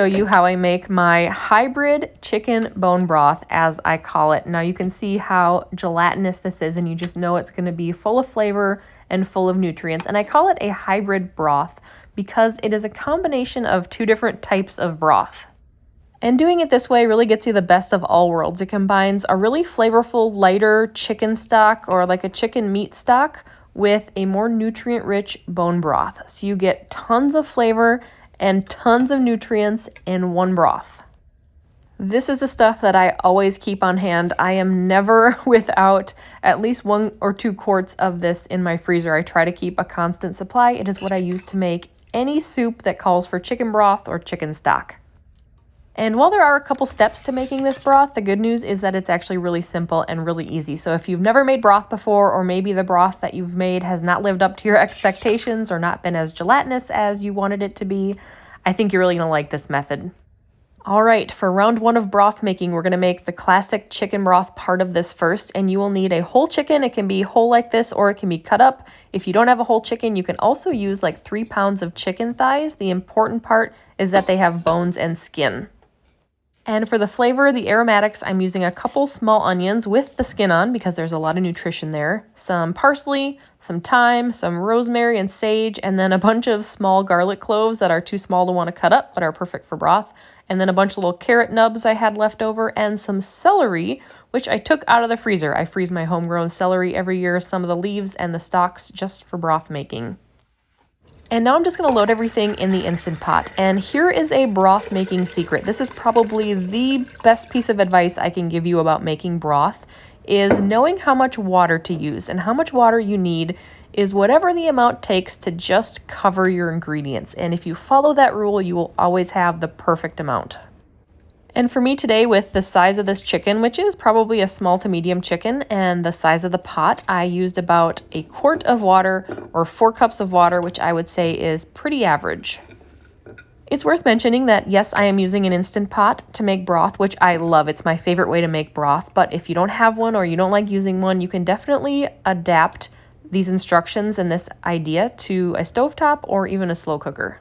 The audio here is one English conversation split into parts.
show you how I make my hybrid chicken bone broth, as I call it. Now you can see how gelatinous this is, and you just know it's going to be full of flavor and full of nutrients. And I call it a hybrid broth because it is a combination of two different types of broth. And doing it this way really gets you the best of all worlds. It combines a really flavorful, lighter chicken stock or like a chicken meat stock with a more nutrient-rich bone broth. So you get tons of flavor and tons of nutrients in one broth. This is the stuff that I always keep on hand. I am never without at least 1 or 2 quarts of this in my freezer. I try to keep a constant supply. It is what I use to make any soup that calls for chicken broth or chicken stock. And while there are a couple steps to making this broth, the good news is that it's actually really simple and really easy. So if you've never made broth before, or maybe the broth that you've made has not lived up to your expectations or not been as gelatinous as you wanted it to be, I think you're really gonna like this method. All right, for round 1 of broth making, we're gonna make the classic chicken broth part of this first, and you will need a whole chicken. It can be whole like this, or it can be cut up. If you don't have a whole chicken, you can also use like 3 pounds of chicken thighs. The important part is that they have bones and skin. And for the flavor, the aromatics, I'm using a couple small onions with the skin on because there's a lot of nutrition there, some parsley, some thyme, some rosemary and sage, and then a bunch of small garlic cloves that are too small to want to cut up but are perfect for broth, and then a bunch of little carrot nubs I had left over, and some celery, which I took out of the freezer. I freeze my homegrown celery every year, some of the leaves and the stalks just for broth making. And now I'm just going to load everything in the Instant Pot. And here is a broth making secret. This is probably the best piece of advice I can give you about making broth, is knowing how much water to use. And how much water you need is whatever the amount takes to just cover your ingredients. And if you follow that rule, you will always have the perfect amount. And for me today, with the size of this chicken, which is probably a small to medium chicken, and the size of the pot, I used about 1 quart of water, or 4 cups of water, which I would say is pretty average. It's worth mentioning that yes, I am using an Instant Pot to make broth, which I love. It's my favorite way to make broth, but if you don't have one or you don't like using one, you can definitely adapt these instructions and this idea to a stovetop or even a slow cooker.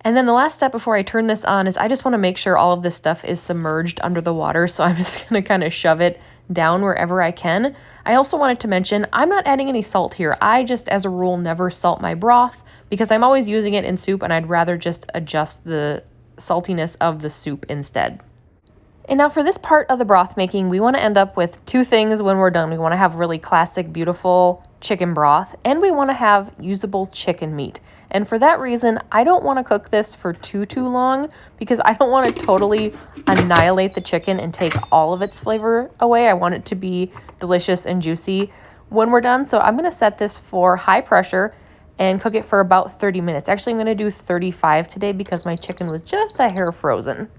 And then the last step before I turn this on is I just want to make sure all of this stuff is submerged under the water. So I'm just going to kind of shove it down wherever I can. I also wanted to mention I'm not adding any salt here. I just, as a rule, never salt my broth because I'm always using it in soup, and I'd rather just adjust the saltiness of the soup instead. And now for this part of the broth making, we want to end up with 2 things when we're done. We want to have really classic, beautiful chicken broth, and we want to have usable chicken meat. And for that reason, I don't want to cook this for too long because I don't want to totally annihilate the chicken and take all of its flavor away. I want it to be delicious and juicy when we're done. So I'm going to set this for high pressure and cook it for about 30 minutes. Actually, I'm going to do 35 today because my chicken was just a hair frozen.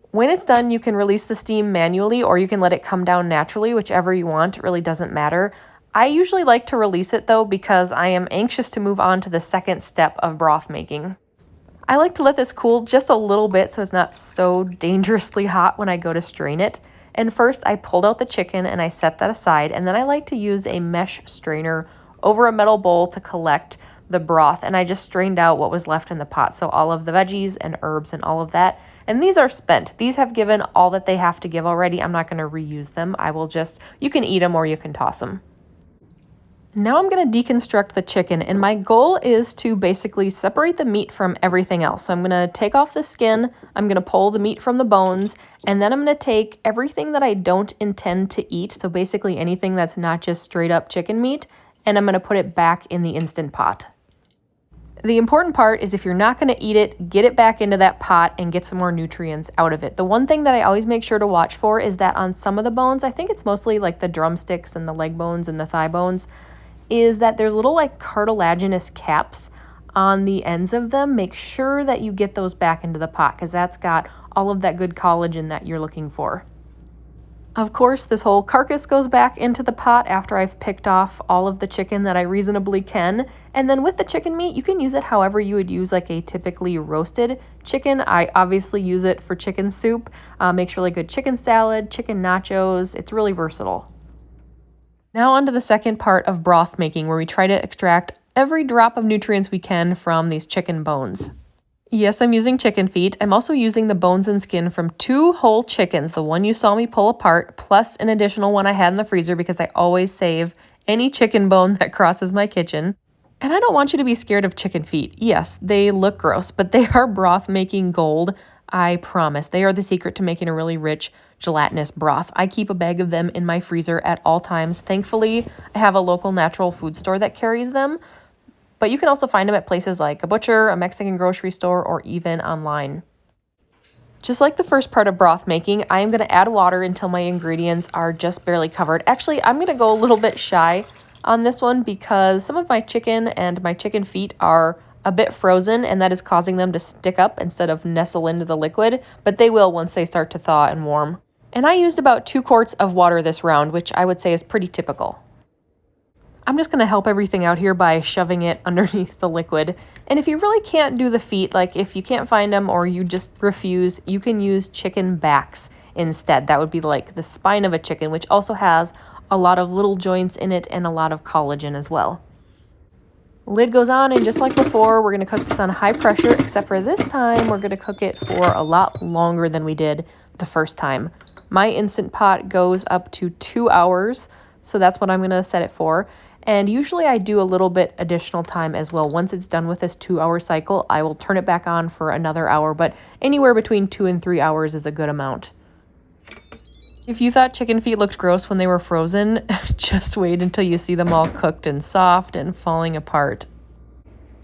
When it's done, you can release the steam manually or you can let it come down naturally, whichever you want. It really doesn't matter. I usually like to release it though because I am anxious to move on to the second step of broth making. I like to let this cool just a little bit so it's not so dangerously hot when I go to strain it. And first I pulled out the chicken and I set that aside, and then I like to use a mesh strainer over a metal bowl to collect the broth, and I just strained out what was left in the pot. So all of the veggies and herbs and all of that. And these are spent. These have given all that they have to give already. I'm not going to reuse them. You can eat them or you can toss them. Now I'm going to deconstruct the chicken, and my goal is to basically separate the meat from everything else. So I'm going to take off the skin, I'm going to pull the meat from the bones, and then I'm going to take everything that I don't intend to eat, so basically anything that's not just straight up chicken meat, and I'm going to put it back in the Instant Pot. The important part is if you're not going to eat it, get it back into that pot and get some more nutrients out of it. The one thing that I always make sure to watch for is that on some of the bones, I think it's mostly like the drumsticks and the leg bones and the thigh bones, is that there's little like cartilaginous caps on the ends of them. Make sure that you get those back into the pot because that's got all of that good collagen that you're looking for. Of course, this whole carcass goes back into the pot after I've picked off all of the chicken that I reasonably can. And then with the chicken meat, you can use it however you would use like a typically roasted chicken. I obviously use it for chicken soup. Makes really good chicken salad, chicken nachos. It's really versatile. Now on to the second part of broth making, where we try to extract every drop of nutrients we can from these chicken bones. Yes, I'm using chicken feet. I'm also using the bones and skin from 2 whole chickens, the one you saw me pull apart, plus an additional one I had in the freezer because I always save any chicken bone that crosses my kitchen. And I don't want you to be scared of chicken feet. Yes, they look gross, but they are broth making gold. I promise. They are the secret to making a really rich, gelatinous broth. I keep a bag of them in my freezer at all times. Thankfully, I have a local natural food store that carries them, but you can also find them at places like a butcher, a Mexican grocery store, or even online. Just like the first part of broth making, I am going to add water until my ingredients are just barely covered. Actually, I'm going to go a little bit shy on this one because some of my chicken and my chicken feet are a bit frozen, and that is causing them to stick up instead of nestle into the liquid, but they will once they start to thaw and warm. And I used about 2 quarts of water this round, which I would say is pretty typical. I'm just going to help everything out here by shoving it underneath the liquid. And if you really can't do the feet, like if you can't find them or you just refuse, you can use chicken backs instead. That would be like the spine of a chicken, which also has a lot of little joints in it and a lot of collagen as well. Lid goes on, and just like before, we're going to cook this on high pressure, except for this time, we're going to cook it for a lot longer than we did the first time. My Instant Pot goes up to 2 hours, so that's what I'm going to set it for. And usually I do a little bit additional time as well. Once it's done with this 2-hour cycle, I will turn it back on for another hour, but anywhere between 2 and 3 hours is a good amount. If you thought chicken feet looked gross when they were frozen, just wait until you see them all cooked and soft and falling apart.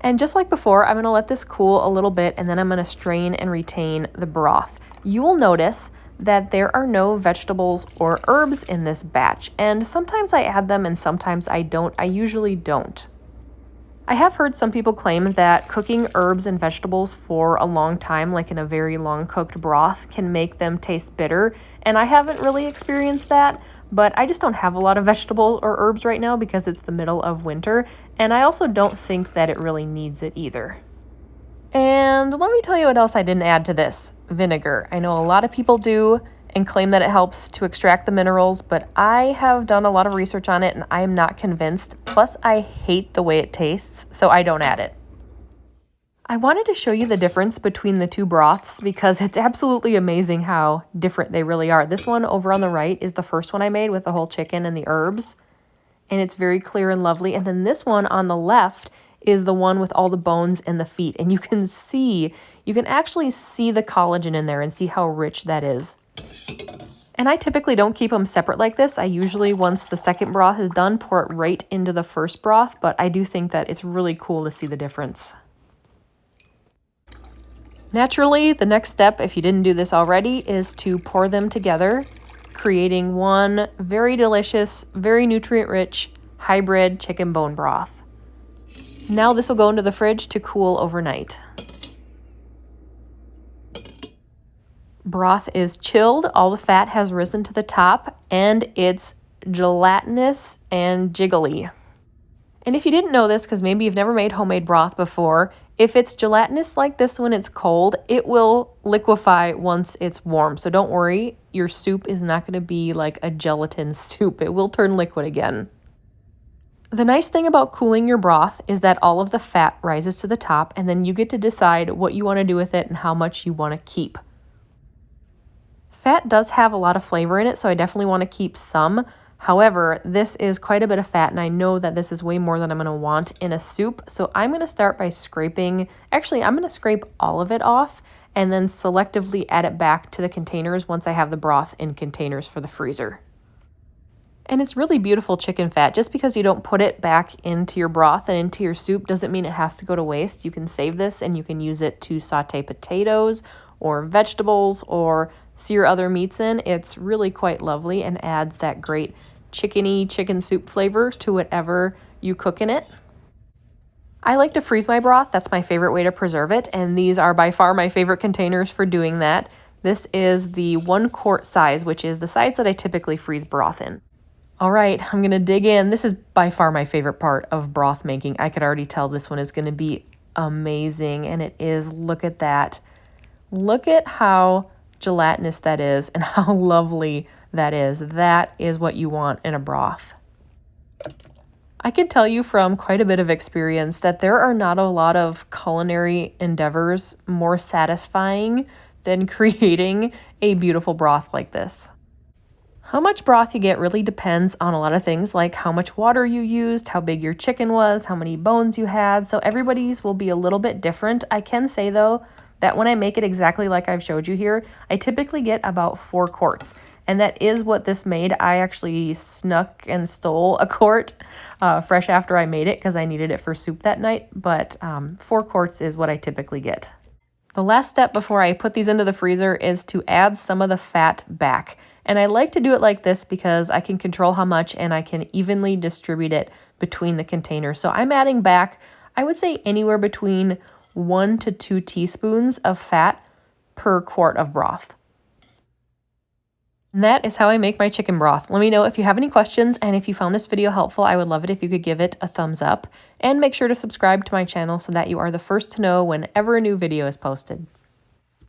And just like before, I'm going to let this cool a little bit, and then I'm going to strain and retain the broth. You will notice that there are no vegetables or herbs in this batch, and sometimes I add them and sometimes I don't. I usually don't. I have heard some people claim that cooking herbs and vegetables for a long time, like in a very long cooked broth, can make them taste bitter, and I haven't really experienced that, but I just don't have a lot of vegetable or herbs right now because it's the middle of winter, and I also don't think that it really needs it either. And let me tell you what else I didn't add to this. Vinegar. I know a lot of people do and claim that it helps to extract the minerals, but I have done a lot of research on it and I am not convinced. Plus, I hate the way it tastes, so I don't add it. I wanted to show you the difference between the 2 broths because it's absolutely amazing how different they really are. This one over on the right is the first one I made with the whole chicken and the herbs, and it's very clear and lovely. And then this one on the left is the one with all the bones and the feet. And you can actually see the collagen in there and see how rich that is. And I typically don't keep them separate like this. I usually, once the second broth is done, pour it right into the first broth, but I do think that it's really cool to see the difference. Naturally, the next step, if you didn't do this already, is to pour them together, creating one very delicious, very nutrient-rich hybrid chicken bone broth. Now this will go into the fridge to cool overnight. Broth is chilled, all the fat has risen to the top, and it's gelatinous and jiggly. And if you didn't know this, because maybe you've never made homemade broth before, if it's gelatinous like this when it's cold, it will liquefy once it's warm. So don't worry, your soup is not going to be like a gelatin soup. It will turn liquid again. The nice thing about cooling your broth is that all of the fat rises to the top, and then you get to decide what you want to do with it and how much you want to keep. Fat does have a lot of flavor in it, so I definitely want to keep some. However, this is quite a bit of fat, and I know that this is way more than I'm going to want in a soup, so I'm going to start by scraping. Actually, I'm going to scrape all of it off and then selectively add it back to the containers once I have the broth in containers for the freezer. And it's really beautiful chicken fat. Just because you don't put it back into your broth and into your soup doesn't mean it has to go to waste. You can save this and you can use it to saute potatoes or vegetables or sear other meats in. It's really quite lovely and adds that great chickeny chicken soup flavor to whatever you cook in it. I like to freeze my broth. That's my favorite way to preserve it, and these are by far my favorite containers for doing that. This is the 1 quart size, which is the size that I typically freeze broth in. All right, I'm going to dig in. This is by far my favorite part of broth making. I could already tell this one is going to be amazing, and it is. Look at that. Look at how gelatinous that is and how lovely that is. That is what you want in a broth. I can tell you from quite a bit of experience that there are not a lot of culinary endeavors more satisfying than creating a beautiful broth like this. How much broth you get really depends on a lot of things, like how much water you used, how big your chicken was, how many bones you had. So everybody's will be a little bit different. I can say though that when I make it exactly like I've showed you here, I typically get about 4 quarts. And that is what this made. I actually snuck and stole a quart fresh after I made it because I needed it for soup that night. But 4 quarts is what I typically get. The last step before I put these into the freezer is to add some of the fat back. And I like to do it like this because I can control how much and I can evenly distribute it between the containers. So I'm adding back, I would say anywhere between 1 to 2 teaspoons of fat per quart of broth. And that is how I make my chicken broth. Let me know if you have any questions, and if you found this video helpful, I would love it if you could give it a thumbs up, and make sure to subscribe to my channel so that you are the first to know whenever a new video is posted.